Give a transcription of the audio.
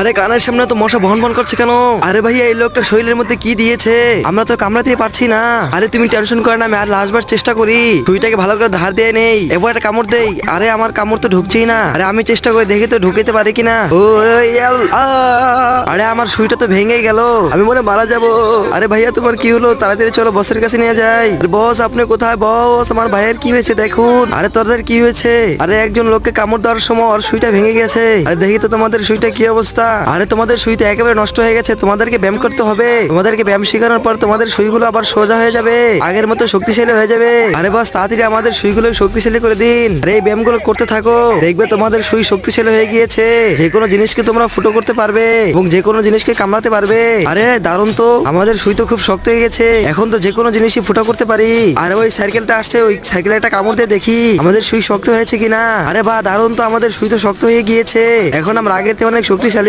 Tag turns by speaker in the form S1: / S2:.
S1: আরে কানের সামনে তো মশা বহন বহন করছে কেন? আরে ভাইয়া এই লোকটা শরীরের মধ্যে কি দিয়েছে? আমরা তো কামড়াতেই পারছি না। আরে তুমি টেনশন করে না, আমি আর লাস্টবার চেষ্টা করি। সুইটাকে ভালো করে ধার দিয়ে নেই, এবার একটা কামড় দেই। আরে আমার কামড় তো ঢুকছেই না। আরে আমি চেষ্টা করে দেখি তো ঢুকাতে পারি কিনা। ও আরে আমার সুইটা তো ভেঙে গেল, আমি মনে মারা যাব। আরে ভাইয়া তোমার কি হলো? তাড়াতাড়ি চলো বসের কাছে নিয়ে যাই। বস আপনি কোথায়? বস আমার ভাইয়ের কি হয়েছে দেখুন। আরে তোদের কি হয়েছে? আরে একজন লোককে কামড় দেওয়ার সময় ওর সুইটা ভেঙে গেছে। আরে দেখি তো তোমাদের সুইটা কি অবস্থা। আরে তোমাদের সুইটা একেবারে নষ্ট হয়ে গেছে, তোমাদেরকে ব্যায়াম করতে হবে। তোমাদেরকে ব্যায়াম শেখানোর পর তোমাদের সুইগুলো আবার সোজা হয়ে যাবে, আগের মতো শক্তিশালী হয়ে যাবে। আরে বস তাড়াতাড়ি আমাদের সুইগুলো শক্তিশালী করে দিন। আরে এই ব্যায়ামগুলো করতে থাকো, দেখবে তোমাদের সুই শক্তিশালী হয়ে গিয়েছে। যে কোনো জিনিসকে তোমরা ফুটো করতে পারবে এবং যে কোনো জিনিসকে কামড়াতে পারবে। আরে দারুণ তো, আমাদের সুই তো খুব শক্ত হয়ে গেছে, এখন তো যে কোনো জিনিসই ফুটো করতে পারি। আরে ওই সাইকেলটা আসছে, ওই সাইকেলে একটা কামড় দিয়ে দেখি আমাদের সুই শক্ত হয়েছে কিনা। আরে বাহ দারুণ তো, আমাদের সুই তো শক্ত হয়ে গিয়েছে, এখন আমরা আগের থেকে অনেক শক্তিশালী।